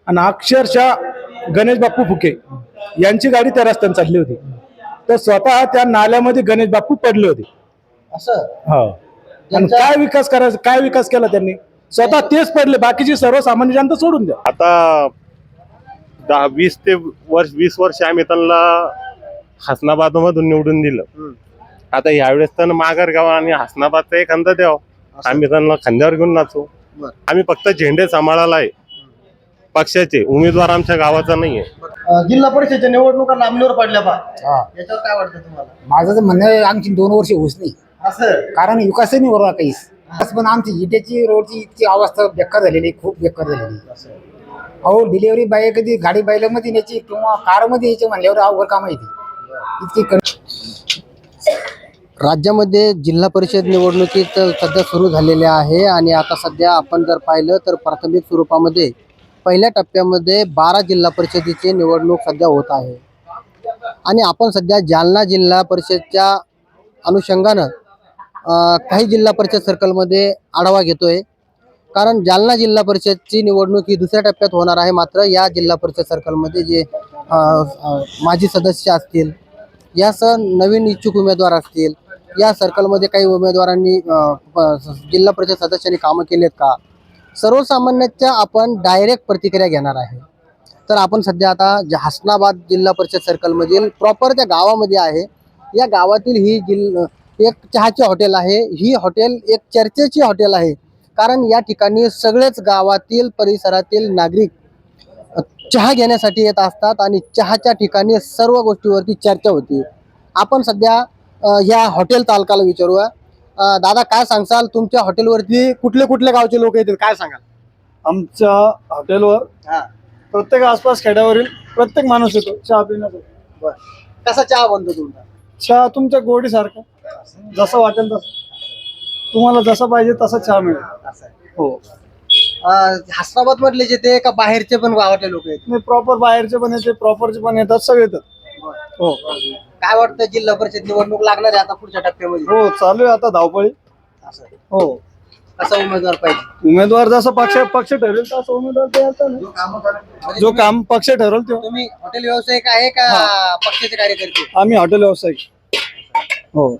आणि अक्षरशः गणेश बाप्पू फुके यांची गाडी त्या रस्त्याने चालली होती, तर स्वतः त्या नाल्यामध्ये गणेश बाप्पू पडले होते. असं हो. आणि काय विकास करायचा, काय विकास केला त्यांनी? स्वतः तेच पडले, बाकीची सर्वसामान्य जनता सोडून द्या. आता 20 वर्ष आम्ही त्यांना हसनाबाद मधून निवडून दिलं. आता यावेळेस त्यांना माघारगाव आणि हसनाबादचा एखादा द्याव, आम्ही त्यांना खांद्यावर घेऊन नाचू. आम्ही फक्त झेंडे सांभाळायला आहे, पक्षाचे उमेदवार आमच्या गावाचा नाहीये. जिल्हा परिषदेच्या निवडणुका लांबणीवर पडल्या पा याच्यावर काय वाटतं तुम्हाला? माझं तर म्हणणं आहे, आणखी 2 वर्ष होऊच नाही, असं कारण विकासही नाही बरोबर काहीच. पण आमची इटेची रोडची इतकी अवस्था बेकार झालेली, खूप बेकार झालेली. अहो, डिलिव्हरी बाय कधी गाडी बायलामध्ये न्यायची किंवा कारमध्ये यायची म्हणल्यावर अवघड काम आहे ती इतकी. राज्यामध्ये जिल्हा परिषद निवडणुकीत सध्या सुरू झालेल्या आहे आणि आता सध्या आपण जर पाहिलं तर प्राथमिक स्वरूपामध्ये पहिल्या टप्प्यामध्ये 12 जिल्हा परिषदेची निवडणूक सध्या होत आहे आणि आपण सध्या जालना जिल्हा परिषदच्या अनुषंगानं काही जिल्हा परिषद सर्कलमध्ये आढावा घेतोय, कारण जालना जिल्हा परिषदची निवडणूक ही दुसऱ्या टप्प्यात होणार आहे. मात्र या जिल्हा परिषद सर्कलमध्ये जे माजी सदस्य असतील, यासह नवीन इच्छुक उमेदवार असतील, या सर्कलमध्ये काही उमेदवारांनी जिल्हा परिषद सदस्यांनी कामं केलेत का, सर्वसामान्यांच्या आपण डायरेक्ट प्रतिक्रिया घेणार आहे. तर आपण सध्या आता हसनाबाद जिल्हा परिषद सर्कलमधील प्रॉपर त्या गावामध्ये आहे. या गावातील ही एक चहाचे हॉटेल आहे. ही हॉटेल एक चर्चेची हॉटेल आहे, कारण या ठिकाणी सगळेच गावातील परिसरातील नागरिक चहा घेण्यासाठी येत असतात आणि चहाच्या ठिकाणी सर्व गोष्टीवरती चर्चा होती. आपण सध्या या हॉटेल चालकाला विचारूया. दादा, काय सांगसाल, तुमच्या हॉटेलवरती कुठले कुठले गावचे लोक येतील, काय सांगाल? आमच्या हॉटेलवर प्रत्येक आसपास खेड्यावरील प्रत्येक माणूस येतो चहा पिण्यासाठी. कसा चहा बनतो तुमचा? चहा तुमच्या गोडीसारखा, जसं वाटेल तसं, तुम्हाला जसं पाहिजे तसा चहा मिळेल. हो. हसनाबाद मधले जे ते का बाहेरचे पण गावातले लोक आहेत? नाही, प्रॉपर बाहेरचे पण येते, प्रॉपरचे पण येतात, सगळे येतात. हो काय वाटतं, जिल्हा परिषद निवडणूक लागणार आहे आता पुढच्या टप्प्यामध्ये? हो, चालू आहे आता धावपळी. असं हो, कसा उमेदवार पाहिजे? उमेदवार जसा पक्ष ठरेल तसा उमेदवार तयार नाही. जो काम पक्ष ठरवल तो. तुम्ही हॉटेल व्यावसायिक आहे का पक्षाचे कार्यकर्ते? आम्ही हॉटेल व्यावसायिक. हो.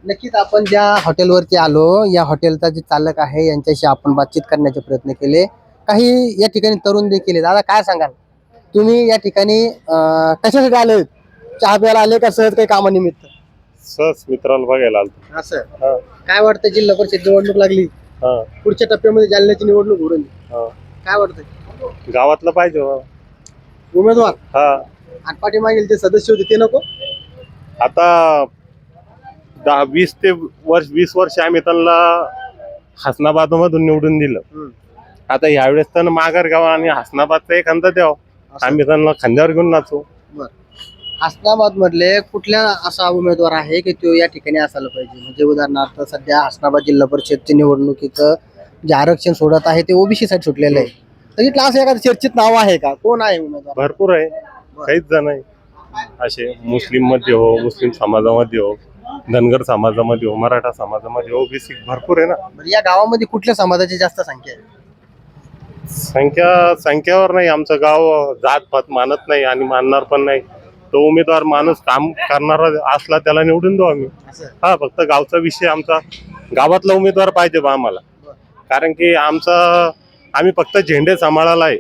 नक्कीच आपण ज्या हॉटेलवरती आलो, या हॉटेलचा जे चालक आहे यांच्याशी आपण बातचीत करण्याचे प्रयत्न केले. काही या ठिकाणी तरुण देखील आहेत. दादा, काय सांगाल, तुम्ही या ठिकाणी कशासाठी आले? चहा प्यायला आले का सहज काही कामानिमित्त? सहज मित्राला बघायला आलतो. असं काय वाटतं, जिल्हा परिषद निवडणूक लागली, पुढच्या टप्प्यामध्ये जालन्याची निवडणूक होईल, काय वाटतं? गावातलं पाहिजे उमेदवार हा. पाठीमागील ते सदस्य होते ते नको? आता 20 वर्ष आम्ही त्यांना हसनाबाद मधून निवडून दिलं. आता यावेळेस त्यांना माघारगाव आणि हसनाबादचा एखादा द्याव, आम्ही त्यांना खांद्यावर घेऊन नाचू. हसनाबाद मधले कुठल्या असा उमेदवार आहे की तो या ठिकाणी असायला पाहिजे? म्हणजे उदाहरणार्थ सध्या हसनाबाद जिल्हा परिषदच्या निवडणुकीचं जे आरक्षण सोडत आहे ते ओबीसी साठी सुटलेलं आहे, तर इथलं असं एखादं चर्चित नाव आहे का? कोण आहे उमेदवार? भरपूर आहे, काहीच जण आहे असे. मुस्लिम मध्ये हो, मुस्लिम समाजामध्ये हो, धनगर समाजामध्ये हो, मराठा समाजामध्ये हो, ओबीसी भरपूर आहे ना. या गावामध्ये कुठल्या समाजाची जास्त संख्या आहे? संख्यावर नाही, आमचं गाव जात पात मानत नाही आणि मानणार पण नाही. तो उमेदवार माणूस काम करणारा असला त्याला निवडून देऊ आम्ही. हा, फक्त गावचा विषय, आमचा गावातला उमेदवार पाहिजे बा आम्हाला, कारण की आम्ही फक्त झेंडे सांभाळायला आहे,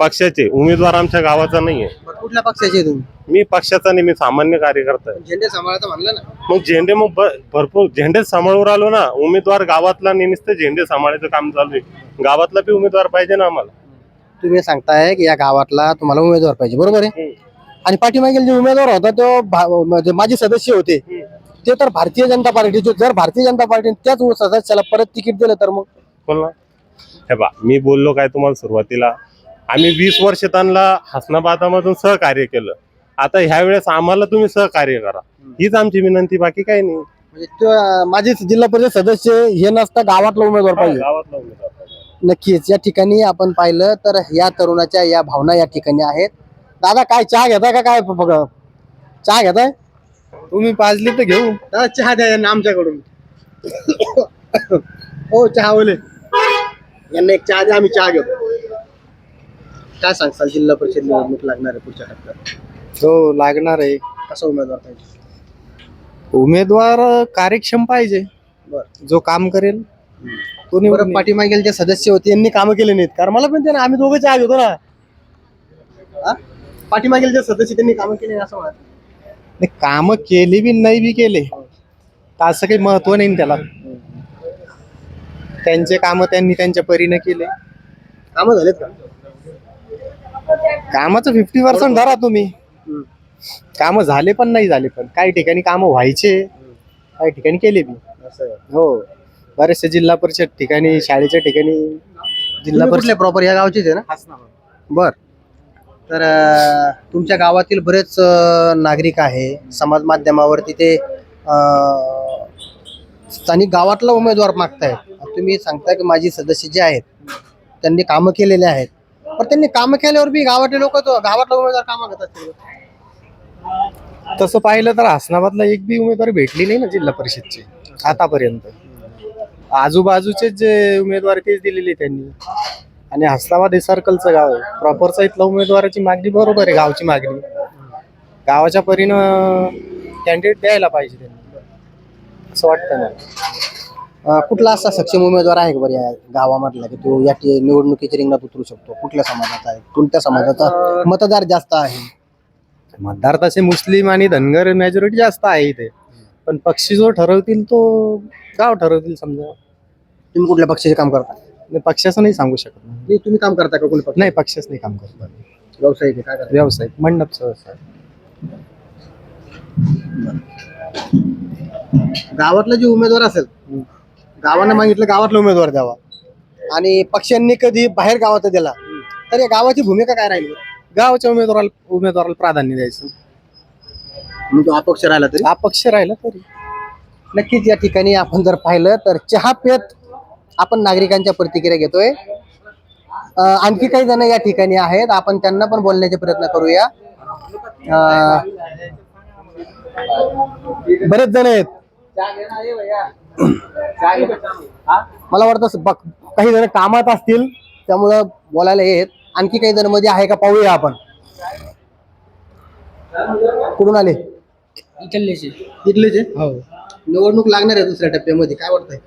पक्षाचे उमेदवार आमच्या गावाचा नाहीये. कुठल्या पक्षाचे तुम्ही? मी पक्षाचा नाही, मी सामान्य कार्यकर्ता आहे. झेंडे सांभाळायचं म्हणलं ना, मग झेंडे, मग भरपूर झेंडे सांभाळून आलो ना. उमेदवार गावातला नुसतं झेंडे सांभाळायचं काम चालू आहे, गावातला बी उमेदवार पाहिजे ना आम्हाला. तुम्ही सांगताय की या गावातला तुम्हाला उमेदवार पाहिजे, बरोबर आहे. आणि पाठीमागील जे उमेदवार होता तो म्हणजे माजी सदस्य होते, ते तर भारतीय जनता पार्टीचे. जर भारतीय जनता पार्टीने त्याच सदस्याला परत तिकीट दिलं तर मग? बोल ना. हे बा, मी बोललो काय तुम्हाला सुरुवातीला, आम्ही 20 वर्ष त्यांना हसनाबादामधून सहकार्य केलं. आता ह्या वेळेस आम्हाला तुम्ही सहकार्य करा, हीच आमची विनंती, बाकी काही नाही. म्हणजे माझे जिल्हा परिषद सदस्य हे नसता गावातला उमेदवार पाहिजे? गावातला उमेदवार पाहिजे. नक्कीच या ठिकाणी आपण पाहिलं तर या तरुणाच्या या भावना या ठिकाणी आहेत. दादा, काय चहा घेताय का? काय बघा, चहा घेताय तुम्ही पाजली तर घेऊ. दादा, चहा द्या यांना आमच्याकडून. हो, चहा ओले यांना एक चहा द्या, आम्ही चहा घेतो. काय सांगताल जिल्हा परिषद निवडणूक लागणार आहे पुढच्या टप्प्यात? हो लागणार आहे. कसा उमेदवार पाहिजे? उमेदवार कार्यक्षम पाहिजे, बरं. जो काम करेल तो बरं, निवडून येईल. पाठीमागील जे सदस्य होते यांनी कामं केले नाहीत, कारण मला पण ते ना आम्ही दोघंच आग होतो ना. हा? पाठीमागील जे सदस्य त्यांनी कामं केले नाही असं म्हणत. नाही, कामं केली बी नाही बी केले तर असं काही महत्व नाही ना त्याला. त्यांचे कामं त्यांनी त्यांच्या परीने केले. कामं झालेत का? कामाचं 50% धरा तुम्ही. कामं झाले पण नाही झाले, पण काही ठिकाणी कामं व्हायचे, काही ठिकाणी केले बी. हो, बरेचसे जिल्हा परिषद ठिकाणी, शाळेच्या ठिकाणी जिल्हा परिषद प्रॉपर या गावचेच आहे ना? बर. तर तुमच्या गावातील बरेच नागरिक आहे, समाज माध्यमावरती ते स्थानिक गावातला उमेदवार मागतायत. तुम्ही सांगताय की माझी सदस्य जे आहेत त्यांनी कामं केलेले आहेत, पण त्यांनी कामं केल्यावर बी गावातले लोक गावातला उमेदवार कामं घेतात असतील. तसं पाहिलं तर हसनाबादला एक बी उमेदवारी भेटली नाही ना जिल्हा परिषदची आतापर्यंत. आजूबाजूचे जे उमेदवार तेच दिलेले त्यांनी. आणि हसनाबाद हे सर्कलचं गाव आहे, प्रॉपरचा इथला उमेदवाराची मागणी बरोबर आहे, गावची मागणी गावाच्या परीनं कॅन्डिडेट द्यायला पाहिजे त्यांनी, असं वाटतं ना. कुठला असा सक्षम उमेदवार आहे का बरं या गावामधला की तो या निवडणुकीच्या रिंगणात उतरू शकतो? कुठल्या समाजाचा आहे, कोणत्या समाजाचा मतदार जास्त आहे? मतदार तसे मुस्लिम आणि धनगर मेजॉरिटी जास्त आहे इथे, पण पक्ष जो ठरवतील तो गाव ठरवतील. समजा तुम्ही कुठल्या पक्षाचे काम करता? पक्षाचं नाही सांगू शकत नाही. नाही, तुम्ही काम करता का? कोणी पक्ष? नाही, पक्षच नाही काम करतात. व्यवसाय आहे, काय करता? व्यावसायिक मंडपचा व्यवसाय. गावातला जे उमेदवार असेल, गावानं मागितलं गावातला उमेदवार द्यावा आणि पक्षांनी कधी बाहेर गावात दिला तर या गावाची भूमिका काय राहील? गावच्या उमेदवाराला प्राधान्य द्यायचं. म्हणजे अपक्ष राहिला तरी? अपक्ष राहिला तरी. नक्कीच या ठिकाणी आपण जर पाहिलं तर चहा पेत आपण नागरिकांच्या प्रतिक्रिया घेतोय. आणखी काही जण या ठिकाणी आहेत, आपण त्यांना पण बोलण्याचे प्रयत्न करूया. बरेच जण आहेत, मला वाटतं काही जण कामात असतील त्यामुळं बोलायला येत. आणखी काही जण मध्ये आहे का पाहूया आपण. कुठून आले? इथलेच आहे. हो निवडणूक लागणार आहे दुसऱ्या टप्प्यामध्ये, काय वाटतंय?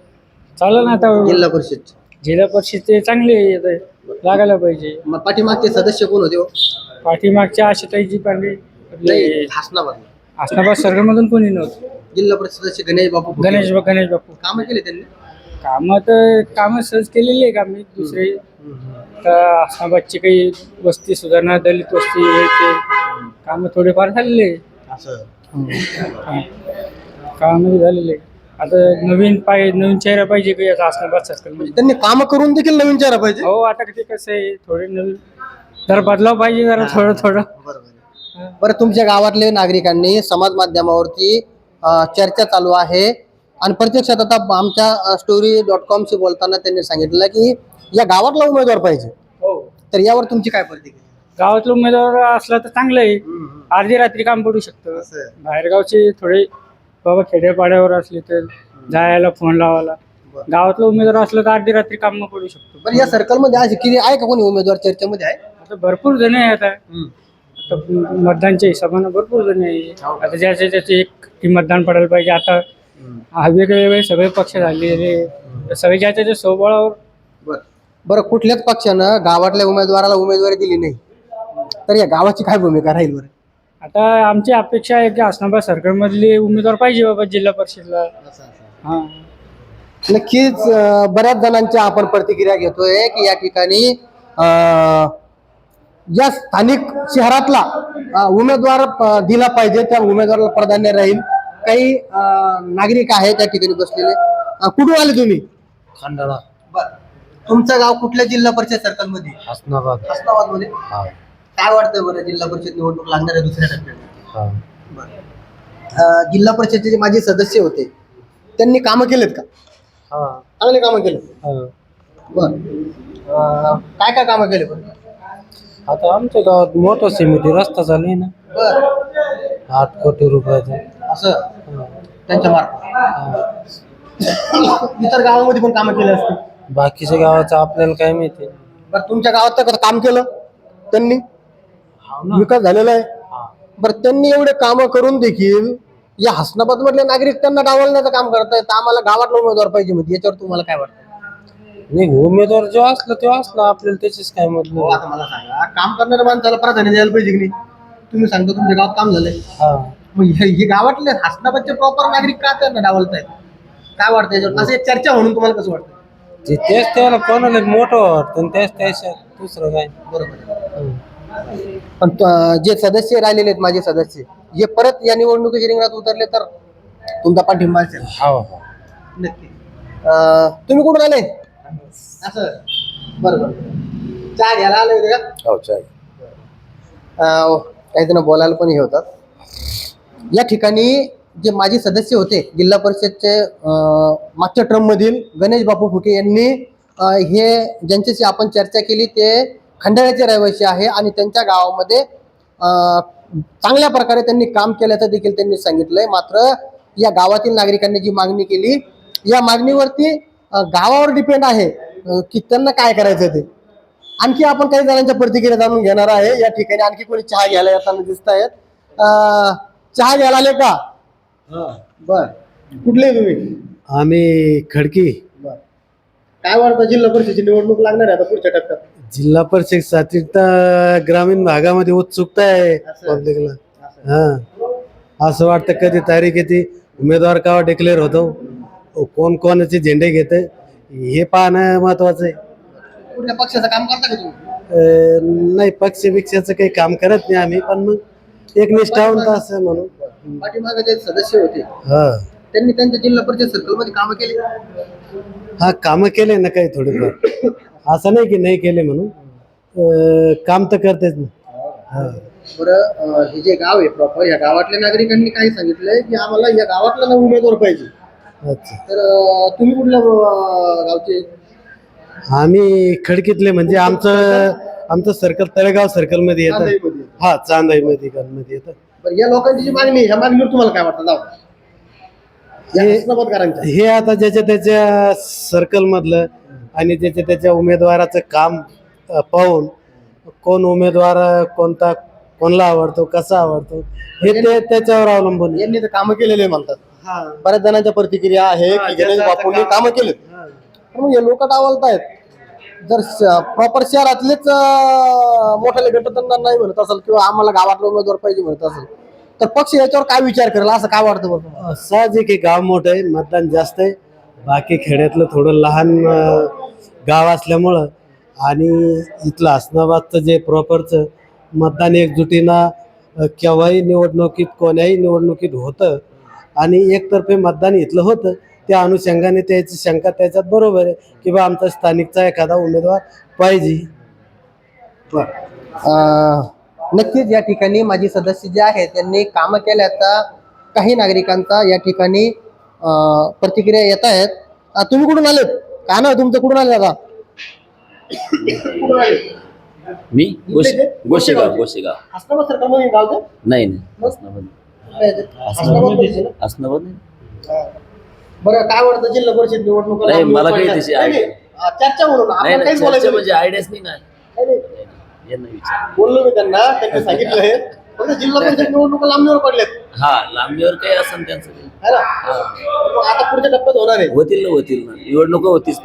चालेल ना आता. जिल्हा परिषद जिल्हा परिषदचे चांगले येतंय, लागायला पाहिजे. मग पाठीमागचे सदस्य कोण होते हो? पाठीमागच्या आशाताईजी पांडे आपले हासनाबाद आसनाबाद सर्कलमधून कोणी नव्हतं. जिल्हा परिषद सदस्य गणेश बापू गणेश बापू कामं केले त्यांनी. कामं सहज केलेली आहे. आम्ही दुसरे तर आसनाबादची काही वस्ती सुधारणा, दलित वस्ती हे ते कामं थोडेफार झालेले आहे. कामामध्ये झालेले आहे. आता नवीन चेहरा पाहिजे काही आता आसनाबाद सर्कलमध्ये. त्यांनी कामं करून देखील नवीन चेहरा पाहिजे. हो, आता ते कसं आहे, थोडे नवीन जरा बदलाव पाहिजे, जरा थोडं. बरं, तुमच्या गावातले नागरिकांनी समाज माध्यमावरती चर्चा चालू आहे आणि प्रत्यक्षात आता आमच्या story.com शी बोलताना त्यांनी सांगितलं की या गावातला उमेदवार पाहिजे. हो, तर यावर तुमची काय प्रतिक्रिया? गावातला उमेदवार असला तर चांगलं आहे. अर्धी रात्री काम पडू शकतं. बाहेरगावचे थोडे बाबा खेड्यापाड्यावर असले तर जायला फोन लावायला. गावातला उमेदवार असला तर अर्धी रात्री काम पडू शकतो. बरं, या सर्कलमध्ये आज किती आहे का कोणी उमेदवार चर्चेमध्ये आहे? आता भरपूर जण आहे. आता मतदानच्या हिशोबानं भरपूर जण आहे. आता ज्याचे एक मतदान पडायला पाहिजे. आता वेगवेगळे सगळे पक्ष झाले, सगळे ज्याच्या स्वबळावर. बरं, कुठल्याच पक्षानं गावातल्या उमेदवाराला उमेदवारी दिली नाही तर या गावाची काय भूमिका राहील बरं? आता आमची अपेक्षा आहे की आसनाबाद सर्कलमधले उमेदवार पाहिजे बाबा जिल्हा परिषदला. हा, नक्कीच बऱ्याच जणांच्या आपण प्रतिक्रिया घेतोय की या ठिकाणी या स्थानिक शहरातला उमेदवार दिला पाहिजे, त्या उमेदवाराला प्राधान्य राहील. काही नागरिक आहेत त्या ठिकाणी बसलेले. कुठून आले तुम्ही? खंडाळा. तुमचं गाव कुठल्या जिल्हा परिषद सर्कल मध्ये? हसनाबाद मध्ये. काय वाटतंय बरं, जिल्हा परिषद निवडणूक लागणार आहे दुसऱ्या टप्प्यात? जिल्हा परिषदेचे माझे सदस्य होते, त्यांनी कामं केलेत का? चांगले कामं केले. बर, काय काय कामं केले बरं? आता आमच्या गावात मोठा समिती रस्ता झाली ना, बर, 8 कोटी रुपयाचा. असं त्यांच्या मार्फत इतर गावामध्ये पण कामं केले असतील. बाकीच्या गावाचं आपल्याला काय माहिती. बरं, तुमच्या गावात तर काम केलं? त्यांनी विकास झालेला आहे. बरं, त्यांनी एवढे कामं करून देखील या हसनाबाद मधले नागरिक त्यांना डावलण्याचं काम करतायत. आम्हाला गावातला उमेदवार पाहिजे म्हणजे याच्यावर तुम्हाला काय वाटतं? नाही, उमेदवार जेव्हा असला आपल्याला त्याचीच काय हो, आता मला सांगा, काम करणाऱ्या माणसाला प्राधान्य द्यायला पाहिजे की नाही? तुम्ही सांगता तुमच्या गावात काम झालंय, मग हे गावातले हसनाबादचे प्रॉपर नागरिक का त्यांना डावलतायत? काय वाटतं याच्यावर? असं एक चर्चा म्हणून तुम्हाला कसं वाटतं? तेच त्याला कोणाला मोठं वाटतं तेच त्याच्या दुसरं काय. पण जे सदस्य राहिलेले आहेत, माझे सदस्य, हे परत या निवडणुकीच्या रिंगणात उतरले तर तुमचा पाठिंबा असेल? नक्की. तुम्ही कुठून आले? असं, बरोबर. चहा घ्यायला आले होते का? हो चालेल. काही जण बोलायला पण हे होतात. या ठिकाणी जे माजी सदस्य होते जिल्हा परिषदचे मागच्या टर्म मधील गणेश बापू फुके यांनी हे ज्यांच्याशी आपण चर्चा केली ते खंडाळ्याचे रहिवासी आहे आणि त्यांच्या गावामध्ये चांगल्या प्रकारे त्यांनी काम केल्याचं देखील त्यांनी सांगितलंय. मात्र या गावातील नागरिकांनी जी मागणी केली, या मागणीवरती गावावर डिपेंड आहे की त्यांना काय करायचं ते. आणखी आपण काही जणांच्या प्रतिक्रिया जाणून घेणार आहे. या ठिकाणी आणखी कोणी चहा घ्यायला येताना दिसत आहेत. चहा घ्यायला आले का? बर, कुठले तुम्ही? आम्ही खडकी. काय वाटतं, जिल्हा परिषदेची निवडणूक लागणार आहे आता पुढच्या टप्प्यात? जिल्हा परिषदसाठी तर ग्रामीण भागामध्ये उत्सुकता आहे पब्लिकला. असं वाटतं कधी तारीख येते, उमेदवार केव्हा डिक्लेअर होतो, कोण कोणाचे झेंडे घेते हे पाहणं महत्वाचं आहे. कुठल्या पक्षाचं काम करता का तुम्ही? नाही, पक्षाचं काही काम करत नाही आम्ही, पण मग एक निष्ठावंत असं म्हणून. पाठीमागे जे सदस्य होते त्यांनी त्यांच्या जिल्हा परिषद सर्कल मध्ये कामं केली. कामं केले ना काही थोडेफार, असं नाही की नाही केले म्हणून, काम तर करतेच ना. बरं, हे जे गाव आहे प्रॉपर, या गावातल्या नागरिकांनी काय सांगितलंय की आम्हाला या गावातला ना उमेदवार पाहिजे. अच्छा, तर तुम्ही कुठल्या गावचे? आम्ही खडकीतले, म्हणजे आमचं सर्कल तळेगाव सर्कल मध्ये येतं. हा, चांदाई मध्ये येतं. बरं, या लोकांची जी मागणी, ह्या मागणीवर तुम्हाला काय वाटतं? जाऊ हसनाबादकरांच्या हे आता ज्याच्या त्याच्या सर्कल मधलं आणि ज्याच्या त्याच्या उमेदवाराचं काम पाहून कोण उमेदवार कोणला आवडतो, कसा आवडतो, हे ते त्याच्यावर अवलंबून. यांनी तर कामं केलेले म्हणतात. बऱ्याच जणांच्या प्रतिक्रिया आहे की गणेश बापूंनी कामं केलेत. मग हे लोक डावलतायत. जर प्रॉपर शहरातलेच मोठ्याले गट त्यांना नाही म्हणत असेल किंवा आम्हाला गावातला उमेदवार पाहिजे म्हणत असेल तर पक्ष याच्यावर काय विचार करेल असं काय वाटतं बरं? साहजिक आहे, गाव मोठं आहे, मतदान जास्त आहे. बाकी खेड्यातलं थोडं लहान गाव असल्यामुळं आणि इथलं हसनाबादचं जे प्रॉपरचं मतदान एकजुटीनं केव्हाही निवडणुकीत कोण्याही निवडणुकीत होतं आणि एकतर्फे मतदान इथलं होतं. त्या अनुषंगाने त्याची शंका त्याच्यात बरोबर आहे की बा आमचा स्थानिकचा एखादा उमेदवार पाहिजे. नक्कीच या ठिकाणी माझी सदस्य जे आहेत त्यांनी कामं केल्याचा काही नागरिकांचा या ठिकाणी प्रतिक्रिया येत आहेत. तुम्ही कुठून आलेत? काय नाव तुमचं, कुठून आले आता? मी गोशेगाव. हसनाबाद सरकारमध्ये गाव ते? नाही हसनाबाद. बरं, काय वाटतं जिल्हा परिषद निवडणूक? नाही, मला काही त्याची idea चर्चा म्हणून आपण काहीच बोलायचं म्हणजे आयडियाच नाही ना. बोललो मी त्यांना सांगितलंय फक्त जिल्हा परिषद निवडणुका लांबणीवर पडल्यात. हा, लांबीवर काही असं त्यांचं काही. है ना? मग आता पुढच्या टप्प्यात होणार आहे. होतील ना निवडणूक होतीच.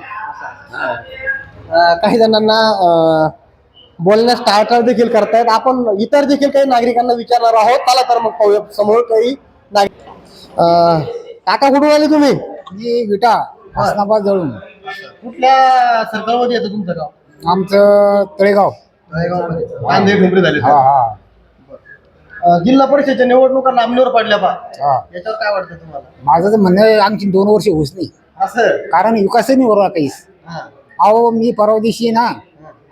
काही जणांना बोलण्यास टाळाटाळ देखील करतायत. आपण इतर देखील काही नागरिकांना विचारणार आहोत. चला तर मग पाहूया समोर काही नागरिक. काका कुठून आले तुम्ही? मी विटा हसनाबाद जळून. कुठल्या सर्कलमध्ये येतं तुमचं गाव? आमचं तळेगाव. कांदे ठोंबरे झाले. जिल्हा परिषदच्या निवडणुका लांबणीवर पडल्या पा, याच्यावर काय वाटतं तुम्हाला? माझं तर म्हणणं आहे, आणखी 2 वर्ष होऊच नाही, असं कारण विकासही नाही बरोबर काहीच. अहो, मी परवा दिवशी ना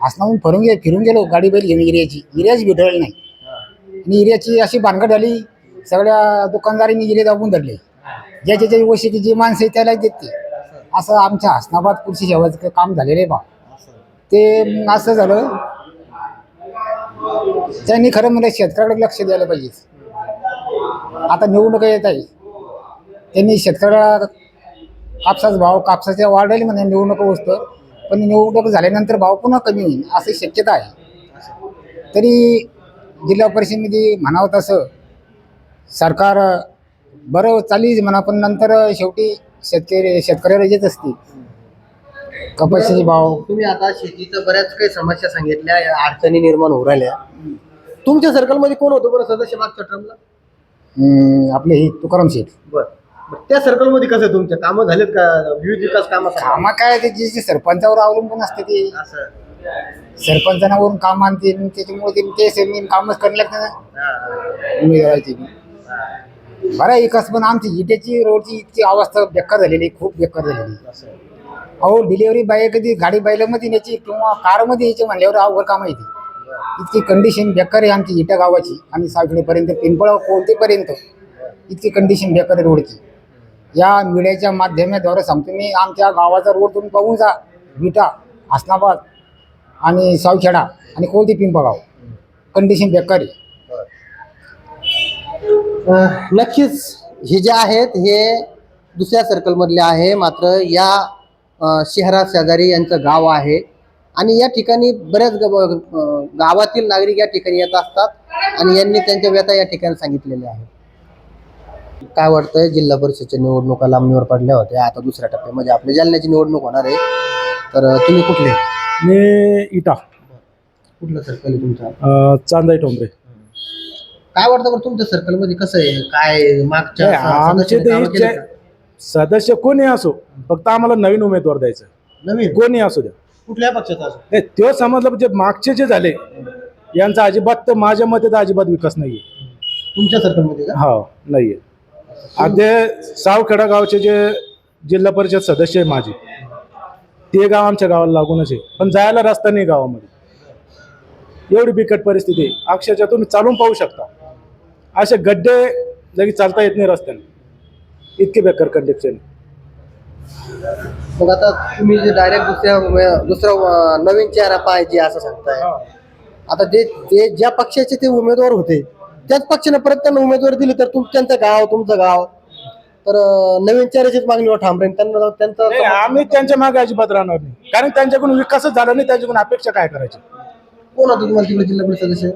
हसनाहून फिरून गेलो गाडी बैल घेऊन. एरियाची भेटवली नाही आणि एरियाची अशी भानगड झाली. सगळ्या दुकानदारांनी एरिया दाबून धरले. ज्याच्या वशिकी जी माणसं आहे त्याला देते. असं आमच्या हसनाबाद कृषी सेवाचं काम झालेलं आहे बा. ते असं झालं, त्यांनी खरं म्हणजे शेतकऱ्याकडे लक्ष द्यायला पाहिजे. आता निवडणुका येत आहे, त्यांनी शेतकऱ्याला कापसाचा भाव, कापसाच्या वाढेल म्हणजे निवडणुका वस्तू, पण निवडणूक झाल्यानंतर भाव पुन्हा कमी होईल अशी शक्यता आहे. तरी जिल्हा परिषदेमध्ये म्हणावं तसं सरकार बरं चालीच म्हणा, पण नंतर शेवटी शेतकऱ्याला येत असते कपाशीचे भाव. तुम्ही आता शेतीचं बऱ्याच काही समस्या सांगितल्या, या अडचणी निर्माण होऊ राहिल्या. तुमच्या सर्कलमध्ये कोण होतं बरं सदस्य मागच्या टर्मला? आपले हे तुकाराम शेठ. बरं, त्या सर्कलमध्ये कसं आहे, तुमच्या कामं झालेत का? विविध विकास कामं कामं काय ते जे सरपंचावर अवलंबून असते ते असं. सरपंचांवरून काम आणते त्याच्यामुळे ते कामच करायला लागतं ना उमेदवाराची. बरा विकास, पण आमची इटेची रोडची इतकी अवस्था बेकार झालेली, खूप बेकार झालेली. अहो डिलिव्हरी बाय कधी गाडी बायलामध्ये न्यायची किंवा कारमध्ये यायची म्हणल्यावर अवघड काम येते. इतकी कंडिशन बेकार आहे आमची इटा गावाची आणि साखरेपर्यंत पिंपळा कोणतेपर्यंत इतकी कंडिशन बेकार आहे रोडची. या मीडियाच्या माध्यमाद्वारे सांगतो मी, आमच्या गावाचा रोड तुम्ही पाहून जा. विटा, हसनाबाद आणि सावखेडा आणि कोणती पिंपळगाव कंडिशन बेकार आहे. नक्कीच हे जे आहेत हे दुसऱ्या सर्कलमधले आहे, मात्र या शहरा शेजारी यांचं गाव आहे आणि या ठिकाणी बऱ्याच गावातील नागरिक या ठिकाणी येत असतात आणि यांनी त्यांच्या व्यथा या ठिकाणी सांगितलेल्या आहेत. काय वाटतंय, जिल्हा परिषदच्या निवडणुका लांबणीवर पडल्या होत्या, आता दुसऱ्या टप्प्यामध्ये आपल्या जालन्याची निवडणूक होणार आहे, तर तुम्ही कुठले? मी इटा. कुठलं सर्कल आहे तुमचा? चांदाई टोंबरे. काय वाटतं बरं तुमच्या सर्कलमध्ये कसं आहे, काय मागच्या आमचे सदस्यांनी कामं केली ते का? सदस्य कोणी असो, फक्त आम्हाला नवीन उमेदवार द्यायचा. नवीन कोणी असू द्या, कुठल्या पक्षाचा असो? नाही तो समजलं म्हणजे मागचे जे झाले यांचा अजिबात, तर माझ्या मते तर अजिबात विकास नाहीये. तुमच्या सर्कलमध्ये का? हा नाहीये. आता सावखेडा गावचे जे जिल्हा परिषद सदस्य आहे माझे, ते गाव आमच्या गावाला लागूनच आहे, पण जायला रस्ता नाही गावामध्ये. एवढी बिकट परिस्थिती आहे, अक्षरशः तुम्ही चालून पाहू शकता. असे गड्डे लगेच चालता येत नाही रस्त्याने, इतके बेकार कंडिशन. मग आता तुम्ही जे डायरेक्ट दुसरा नवीन चेहरा पाहिजे असं सांगताय. आता ते ज्या पक्षाचे ते उमेदवार होते त्याच पक्षाने परत त्यांना उमेदवार दिली तर तुमचं गाव तर नवीन चेहऱ्याचीच मागणीवर ठाम राहील. त्यांचं आम्ही त्यांच्या मागे अजिबात राहणार नाही, कारण त्यांच्याकडून विकासच झाला नाही. त्यांच्याकडून अपेक्षा काय करायची? कोण होतं तुम्हाला तिकडे जिल्हा परिषद सदस्य?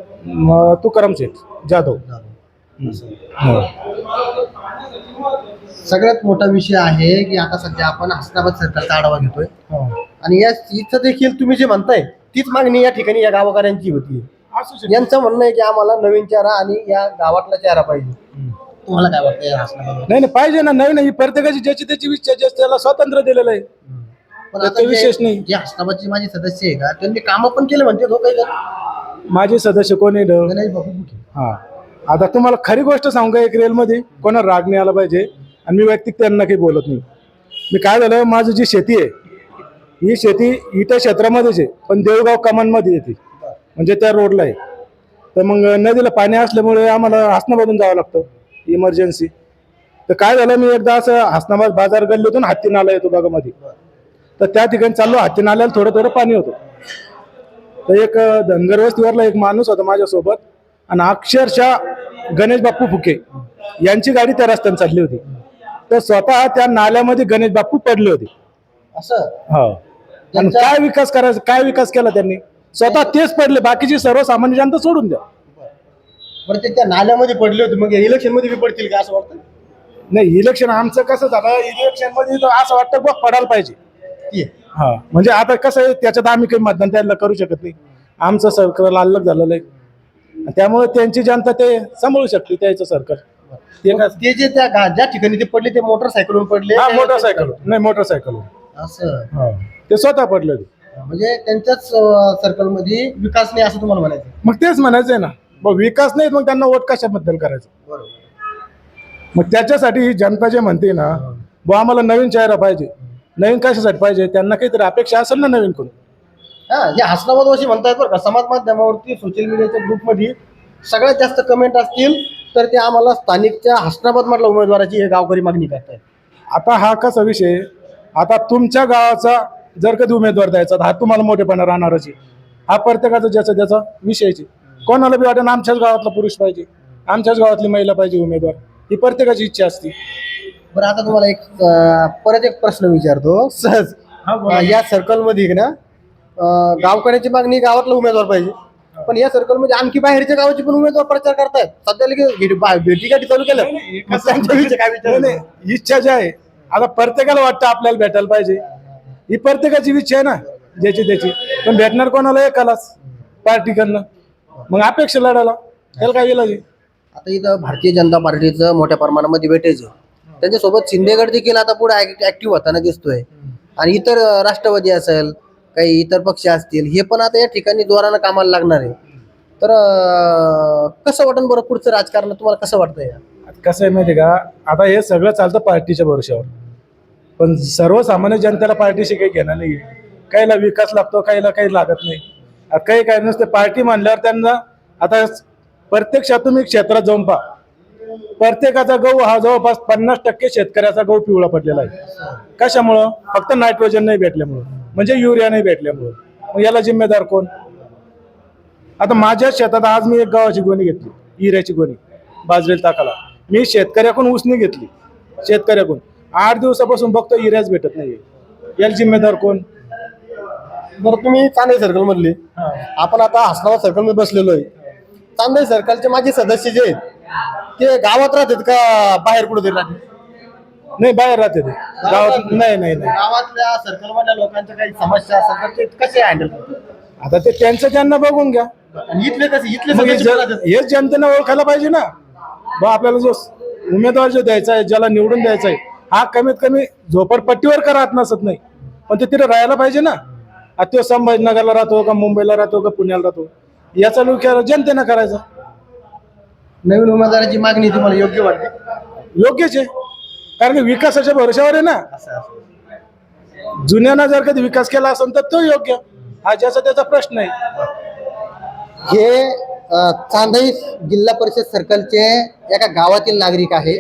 तुकाराम शेठ जाधव. सगळ्यात मोठा विषय आहे की आता सध्या आपण हसनाबाद सरकारचा आढावा घेतोय आणि या इथं देखील तुम्ही जे म्हणताय तीच मागणी या ठिकाणी या गावकऱ्यांची होती. यांचं म्हणणं आहे की आम्हाला नवीन चेहरा आणि या गावातला चेहरा पाहिजे. तुम्हाला काय वाटतं या हसनाबाद? नाही पाहिजे ना, नवीन. ही प्रत्येकाची ज्याची त्याची इच्छा, त्याला स्वातंत्र्य दिलेलं आहे. पण तर आता ते विशेष नाही. जे हसनाबादचे माझे सदस्य आहे का, त्यांनी कामं पण केले म्हणते हो काही. माझे सदस्य कोणी गणेश बापू फुके. हा, आता तुम्हाला खरी गोष्ट सांगू का, एक रेलमध्ये कोणा राग नाही आला पाहिजे आणि मी वैयक्तिक त्यांना काही बोलत नाही. मी काय झालं, माझी जी शेती आहे ही शेती इथं क्षेत्रामध्येच आहे, पण देवगाव कमानमध्ये येते, म्हणजे त्या रोडला आहे. तर मग नदीला पाणी असल्यामुळे आम्हाला हसनाबादून जावं लागतं इमर्जन्सी. तर काय झालं, मी एकदा असं हसनाबाद बाजार गल्लीतून हत्ती नाला येतो बघामध्ये, तर त्या ठिकाणी चाललो. हत्ती नाल्याला थोडं थोडं पाणी होतं. तर एक धनगर वस्तीवरला एक माणूस होता माझ्यासोबत आणि अक्षरशः गणेश बाप्पू फुके यांची गाडी त्या रस्त्याने चालली होती, तर स्वतः त्या नाल्यामध्ये गणेश बाप्पू पडले होते. असं हो. आणि काय विकास करायचा, काय विकास केला त्यांनी? स्वतः तेच पडले, बाकीची सर्वसामान्य जनता सोडून द्या. बरं, ते त्या नाल्यामध्ये पडले होते, मग इलेक्शन मध्ये बी पडतील का असं वाटतं? नाही, इलेक्शन आमचं कसं झालं, इलेक्शन मध्ये तर असं वाटतं बघ पडायला पाहिजे. हा, म्हणजे आता कसं आहे, त्याच्यात आम्ही काही मतदान त्याला करू शकत नाही. आमचं सरकार अलग झालेलं आहे, त्यामुळे त्यांची जनता ते सांभाळू शकते त्याचं सरकार. ते जे त्या ज्या ठिकाणी ते पडले ते मोटरसायकलवर पडले? हा, मोटरसायकल नाही, मोटरसायकल. असं ते स्वतः पडले होते. म्हणजे त्यांच्याच सर्कल मध्ये विकास नाही असं तुम्हाला म्हणायचं? मग तेच म्हणायचंय ना, मग विकास नाही मग त्यांना वोट कशाबद्दल करायचं? मग त्याच्यासाठी ही जनता जे म्हणते ना, बुवा आम्हाला नवीन चेहरा पाहिजे. नवीन कशासाठी पाहिजे? त्यांना काहीतरी अपेक्षा असेल ना नवीन कोण. हा, हे हसनाबाद अशी म्हणतायत बरं का, समाज माध्यमावरती सोशल मीडियाच्या ग्रुपमध्ये सगळ्यात जास्त कमेंट असतील तर ते आम्हाला स्थानिकच्या हसनाबाद मधल्या उमेदवाराची हे गावकरी मागणी करतायत. आता हा कसा विषय, आता तुमच्या गावाचा जर कधी उमेदवार द्यायचा हा तुम्हाला मोठेपणा राहणारच आहे. हा प्रत्येकाचा ज्याचा त्याचा विषयचे. कोणाला बी वाटेल आमच्याच गावातला पुरुष पाहिजे, आमच्याच गावातली महिला पाहिजे उमेदवार, ही प्रत्येकाची इच्छा असते. बरं, आता तुम्हाला एक परत एक प्रश्न विचारतो सहज. या सर्कल मध्ये ना गावकऱ्याची मागणी गावातला उमेदवार पाहिजे, पण या सर्कलमध्ये आणखी बाहेरच्या गावाचे पण उमेदवार प्रचार करतायत. सध्या भेटी गाठी चालू केलं. मग त्यांच्याविषयी काय विचार? नाही, नाही, इच्छा जी आहे आता प्रत्येकाला वाटतं आपल्याला भेटायला पाहिजे, ही प्रत्येकाची इच्छा आहे ना, ज्याची त्याची. पण भेटणार कोणाला? एकालाच, पार्टीकडनं. मग अपेक्षा लढायला त्याला काय इलाज आहे? आता इथं भारतीय जनता पार्टीचं मोठ्या प्रमाणामध्ये भेटायचं, त्यांच्यासोबत शिंदेगड देखील आता पुढे ऍक्टिव्ह होताना दिसतोय. आणि इतर राष्ट्रवादी असेल, काही इतर पक्ष असतील, हे पण आता या ठिकाणी जोरानं कामाला लागणार आहे. तर कसं वाटन बरं पुढचं राजकारण तुम्हाला कसं वाटतंय? कसं आहे माहिती आहे का, आता हे सगळं चालतं पार्टीच्या भरोश्यावर, पण सर्वसामान्य जनतेला पार्टीशी काही घेणं नाही. काहीला विकास लागतो, काहीला काही लागत नाही. आता काही काय नसते पार्टी म्हणल्यावर त्यांना. आता प्रत्येक तुम्ही क्षेत्रात जाऊन पहा, प्रत्येकाचा गहू हा जवळपास 50% शेतकऱ्याचा गहू पिवळा पडलेला आहे. कशामुळं? फक्त नायट्रोजन नाही भेटल्यामुळं, म्हणजे युरिया नाही भेटल्यामुळं. मग याला जिम्मेदार कोण? आता माझ्या शेतात आज मी एक गव्हाची गोणी घेतली, हिऱ्याची गोणी बाजरीला टाकाला. मी शेतकऱ्याकडून उसनी घेतली, शेतकऱ्याकडून 8 दिवसापासून बघतो हिऱ्याच भेटत नाहीये. याला जिम्मेदार कोण? बरं तुम्ही चांदई सर्कल मधले, आपण आता हसनाबाद सर्कल मध्ये बसलेलो आहे. चांदई सर्कलचे माझे सदस्य जे आहेत ते गावात राहतात का बाहेर कुठेतरी राहतात? नाही, बाहेर राहते ते गावात. नाही नाही नाही, गावातल्या सर्कल मधल्या लोकांच्या काही समस्या असेल तर ते कसे हँडल करतात? आता ते त्यांचं त्यांना बघून घ्या. आणि इथले कसे इथले मग सदस्य पण राहतात. हेच जनतेने ओळखायला पाहिजे ना बा, आपल्याला जो उमेदवार जो द्यायचा आहे, ज्याला निवडून द्यायचा आहे, हा कमीत कमी झोपडपट्टीवर का राहत नसत नाही, पण ते तिथे राहायला पाहिजे ना. आता तो संभाजीनगरला राहतो का, मुंबईला राहतो का, पुण्याला राहतो, याचा विचार जनतेनं करायचा. नवीन उमेदवाराची मागणी तुम्हाला योग्य वाटते? योग्यच आहे, कारण की विकासाच्या भरोश्यावर आहे ना. जुन्यानं जर कधी विकास केला असेल तर तो योग्य, हा ज्याचा त्याचा प्रश्न आहे. हे चांदई जिल्हा परिषद सर्कलचे एका गावातील नागरिक आहे.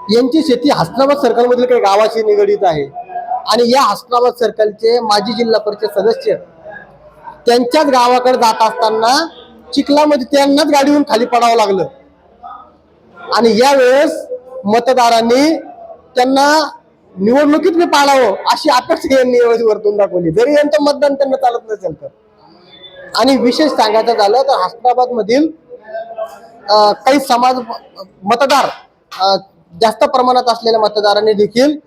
यांची शेती हसनाबाद सर्कल मधील काही गावाशी निगडीत आहे. आणि या हसनाबाद सर्कलचे माजी जिल्हा परिषद सदस्य त्यांच्याच गावाकडे जात असताना चिखलामध्ये त्यांनाच गाडीवरून खाली पडावं लागलं. आणि यावेळेस मतदारांनी त्यांना निवडणुकीत मी पाडावं अशी अपेक्षा यांनी यावेळेस वर्तून दाखवली, जरी यांचं मतदान त्यांना चालत नसेल तर. आणि विशेष सांगायचं झालं तर हसनाबाद मधील काही समाज मतदार जास्त प्रमाणात असलेल्या मतदारांनी देखील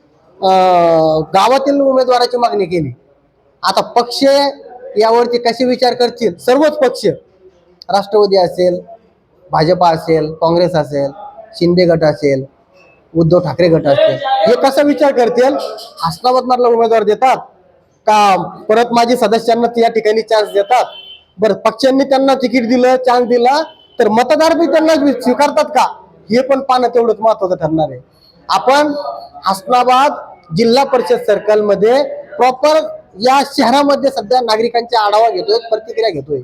गावातील उमेदवाराची मागणी केली. आता पक्ष यावरती कसे विचार करतील? सर्वच पक्ष, राष्ट्रवादी असेल, भाजपा असेल, काँग्रेस असेल, शिंदे गट असेल, उद्धव ठाकरे गट असेल, हे कसा विचार करतील? हसनाबाद मधला उमेदवार देतात का परत माझी सदस्यांना या ठिकाणी चान्स देतात? बरं, पक्षांनी त्यांना तिकीट दिलं, चान्स दिला तर मतदार बी त्यांना स्वीकारतात का? हे पण पाहणं तेवढंच महत्वाचं ठरणार आहे. आपण हसनाबाद जिल्हा परिषद सर्कल मध्ये प्रॉपर या शहरामध्ये सध्या नागरिकांचा आढावा घेतोय, प्रतिक्रिया घेतोय.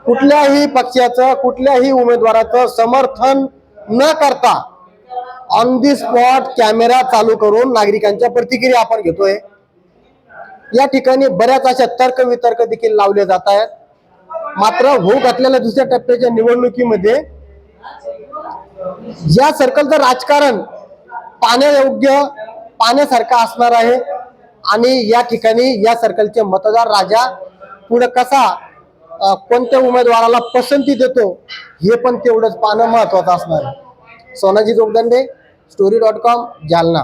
कुठल्याही पक्षाचं, कुठल्याही उमेदवाराचं समर्थन न करता ऑन दी स्पॉट कॅमेरा चालू करून नागरिकांच्या प्रतिक्रिया आपण घेतोय. या ठिकाणी बऱ्याच अशा तर्क वितर्क देखील लावले जात आहेत. मात्र होऊ घातलेल्या दुसऱ्या टप्प्याच्या निवडणुकीमध्ये या सर्कलचं राजकारण पाहण्यायोग्य, पाहण्यासारखं असणार आहे. आणि या ठिकाणी या सर्कलचे मतदार राजा पुढे कसा कोणत्या उमेदवाराला पसंती देतो हे पण तेवढंच पाहणं महत्वाचं असणार आहे. सोनाजी जोगदंडे, story.com, जालना.